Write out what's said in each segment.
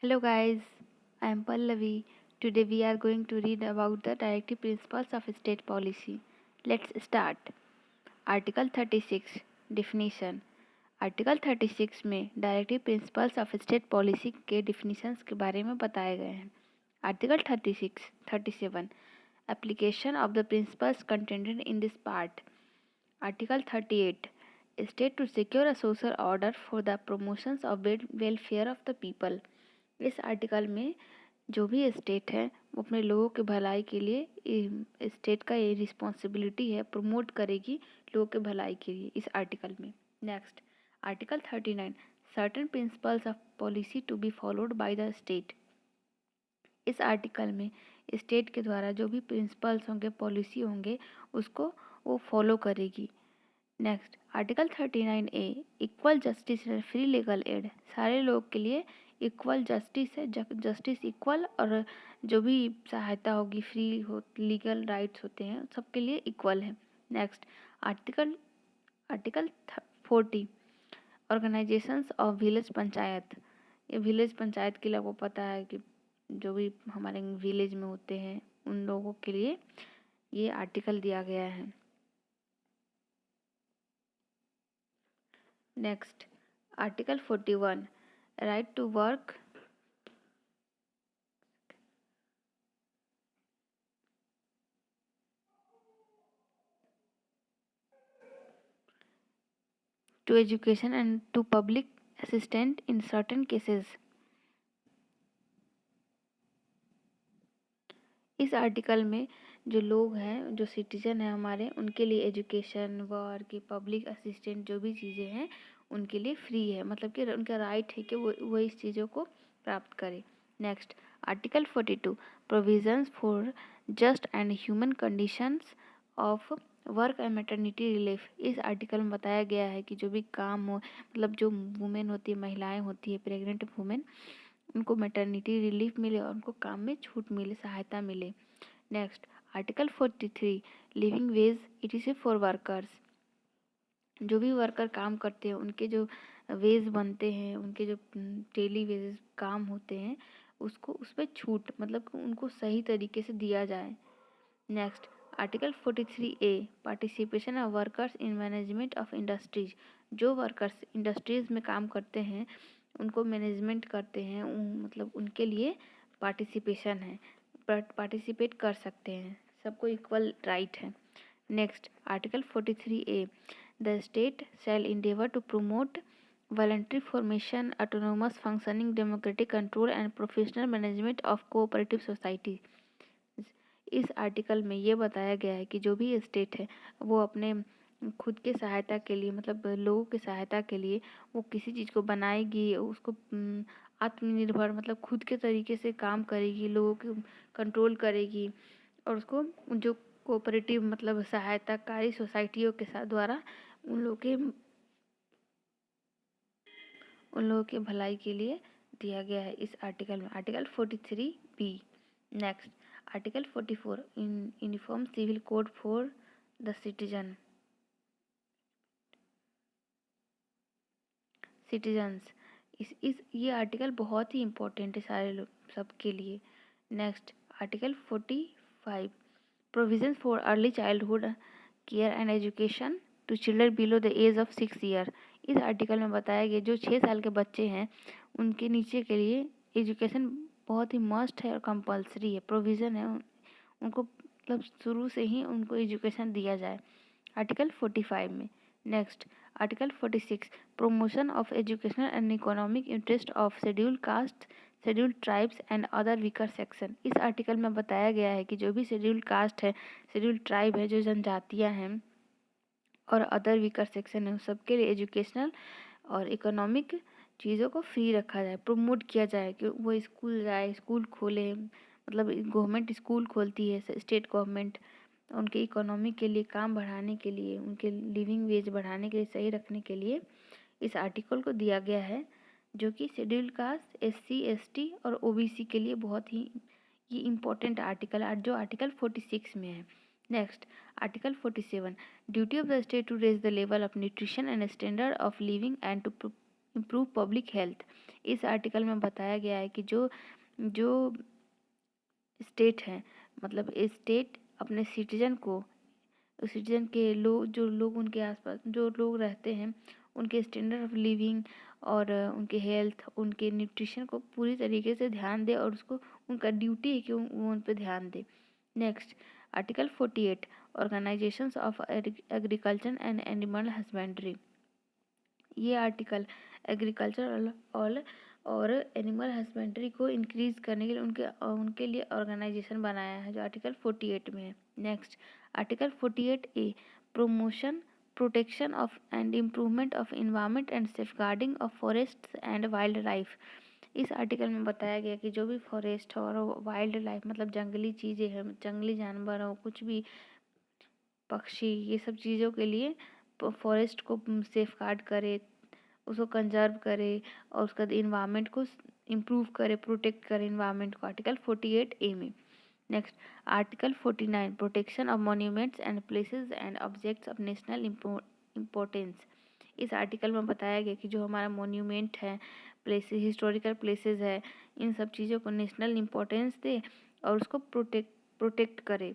Hello guys, I am Pallavi. Today we are going to read about the directive principles of state policy. Let's start. Article 36 Definition. Article 36 में directive principles of state policy के definitions के बारे में बताए गए हैं. Article 37 application of the principles contented in this part. Article 38 state to secure a social order for the promotions of welfare of the people. इस article में जो भी स्टेट है वो अपने लोगों के भलाई के लिए स्टेट का ये रिस्पॉन्सिबिलिटी है, प्रमोट करेगी लोगों के भलाई के लिए इस आर्टिकल में. Next article 39 certain principles of policy to be followed by the state. इस आर्टिकल में स्टेट के द्वारा जो भी प्रिंसिपल्स होंगे, पॉलिसी होंगे, उसको वो फॉलो करेगी. Next article 39A equal justice and free legal aid. सारे लोग के लिए इक्वल जस्टिस है, जस्टिस इक्वल, और जो भी सहायता होगी फ्री हो, लीगल राइट्स होते हैं सबके लिए इक्वल है. Next article article 40 organisations of village panchayat. ये विलेज पंचायत के लिए आपको पता है कि जो भी हमारे विलेज में होते हैं उन लोगों के लिए ये आर्टिकल दिया गया है. Next article 41 right to work. To education and to public assistance in certain cases. इस आर्टिकल में जो लोग हैं, जो सिटीजन हैं हमारे, उनके लिए एजुकेशन, वर्क, पब्लिक असिस्टेंट जो भी चीज़ें हैं उनके लिए फ्री है, मतलब कि उनका राइट है कि वो इस चीज़ों को प्राप्त करें. Next article 42 provisions for just and human conditions of work and maternity relief. इस आर्टिकल में बताया गया है कि जो भी काम हो, मतलब जो वुमेन होती है, महिलाएं होती है, प्रेग्नेंट वुमेन, उनको मैटरनिटी रिलीफ मिले और उनको काम में छूट मिले, सहायता मिले. Next article 43 living ways it is for workers. जो भी वर्कर काम करते हैं उनके जो वेज बनते हैं, उनके जो डेली वेजेस काम होते हैं, उसको उस पर छूट, मतलब उनको सही तरीके से दिया जाए. Next article 43A participation of workers in management of industries. जो वर्कर्स इंडस्ट्रीज में काम करते हैं, उनको मैनेजमेंट करते हैं, मतलब उनके लिए पार्टिसिपेशन है, पार्टिसिपेट कर सकते हैं, सबको इक्वल राइट है. Next article 43A the state shall endeavour to promote voluntary formation, autonomous functioning, democratic control and professional management of cooperative society. इस आर्टिकल में ये बताया गया है कि जो भी स्टेट है वो अपने खुद के सहायता के लिए, मतलब लोगों की सहायता के लिए वो किसी चीज़ को बनाएगी, उसको आत्मनिर्भर, मतलब खुद के तरीके से काम करेगी, लोगों को कंट्रोल करेगी, और उसको जो कोऑपरेटिव, मतलब सहायताकारी सोसाइटियों के साथ द्वारा उन लोगों के भलाई के लिए दिया गया है इस आर्टिकल में. Article 43B. Next article 44 uniform civil code for the citizens. इस ये आर्टिकल बहुत ही इम्पोर्टेंट है सारे लोग, सबके लिए. Next article 45 provisions for early childhood care and education to children below the age of 6 year. इस आर्टिकल में बताया गया जो 6 साल के बच्चे हैं उनके नीचे के लिए एजुकेशन बहुत ही मस्ट है और कंपलसरी है, प्रोविज़न है, उनको मतलब शुरू से ही उनको एजुकेशन दिया जाए आर्टिकल 45 में. Next article 46 promotion of educational and economic interest of scheduled caste, scheduled tribes and other weaker section. इस आर्टिकल में बताया गया है कि जो भी शेड्यूल्ड कास्ट है, शेड्यूल्ड ट्राइब है, जो जनजातियाँ हैं और अदर वीकर सेक्शन है, सबके लिए एजुकेशनल और इकोनॉमिक चीज़ों को फ्री रखा जाए, प्रमोट किया जाए कि वो स्कूल जाए, स्कूल खोले, मतलब गवर्नमेंट स्कूल खोलती है, स्टेट गवर्नमेंट, उनके इकोनॉमी के लिए, काम बढ़ाने के लिए, उनके लिविंग वेज बढ़ाने के लिए, सही रखने के लिए इस आर्टिकल को दिया गया है, जो कि शेड्यूल्ड कास्ट, SC ST और OBC के लिए बहुत ही ये इम्पोर्टेंट आर्टिकल है, जो आर्टिकल 46 में है. Next article 47 duty of the state to raise the level of nutrition and standard of living and to improve public health. इस आर्टिकल में बताया गया है कि जो जो स्टेट है, मतलब स्टेट अपने सिटीजन के लोग, जो लोग उनके आसपास जो लोग रहते हैं, उनके स्टैंडर्ड ऑफ लिविंग और उनके हेल्थ, उनके न्यूट्रिशन को पूरी तरीके से ध्यान दे, और उसको उनका ड्यूटी है कि वो उन पर ध्यान दे। Next, article 48, organisations of agriculture and animal husbandry. ये आर्टिकल एग्रीकल्चर और एनिमल हस्बेंड्री को इंक्रीज करने के लिए उनके लिए ऑर्गेनाइजेशन बनाया है, जो आर्टिकल 48 में है। Next, article 48A, promotion, protection of and improvement of environment and safeguarding of forest and wild life. इस आर्टिकल में बताया गया कि जो भी फॉरेस्ट और वाइल्ड लाइफ, मतलब जंगली चीज़ें हैं, जंगली जानवर हो, कुछ भी पक्षी, ये सब चीज़ों के लिए फॉरेस्ट को सेफ गार्ड करे, उसको कंजर्व करे, और उसका इन्वायरमेंट को इम्प्रूव करे, प्रोटेक्ट करे इन्वायरमेंट को, आर्टिकल 48A में। Next, article 49, protection of monuments and places and objects of national importance. इस आर्टिकल में बताया गया कि जो हमारा मॉन्यूमेंट है, प्लेसेस, हिस्टोरिकल प्लेसेस है, इन सब चीज़ों को नेशनल इम्पोर्टेंस दे और उसको प्रोटेक्ट करे।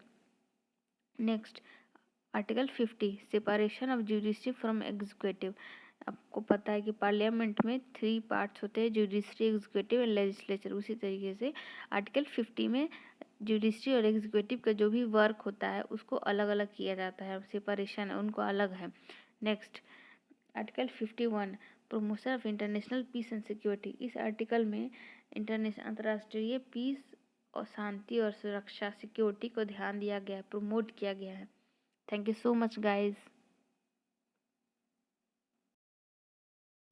Next, article 50, separation of judiciary from executive. आपको पता है कि पार्लियामेंट में 3 पार्ट्स होते हैं, जुडिशरी, एग्जीक्यूटिव एंड लेजिस्लेचर। उसी तरीके से आर्टिकल 50 में जुडिशरी और एग्जीक्यूटिव का जो भी वर्क होता है उसको अलग अलग किया जाता है, सेपरेशन है, उनको अलग है। Next, article 51, promotion of international peace and security. इस आर्टिकल में अंतर्राष्ट्रीय पीस और शांति और सुरक्षा, सिक्योरिटी को ध्यान दिया गया है, प्रमोट किया गया है। Thank you so much guys.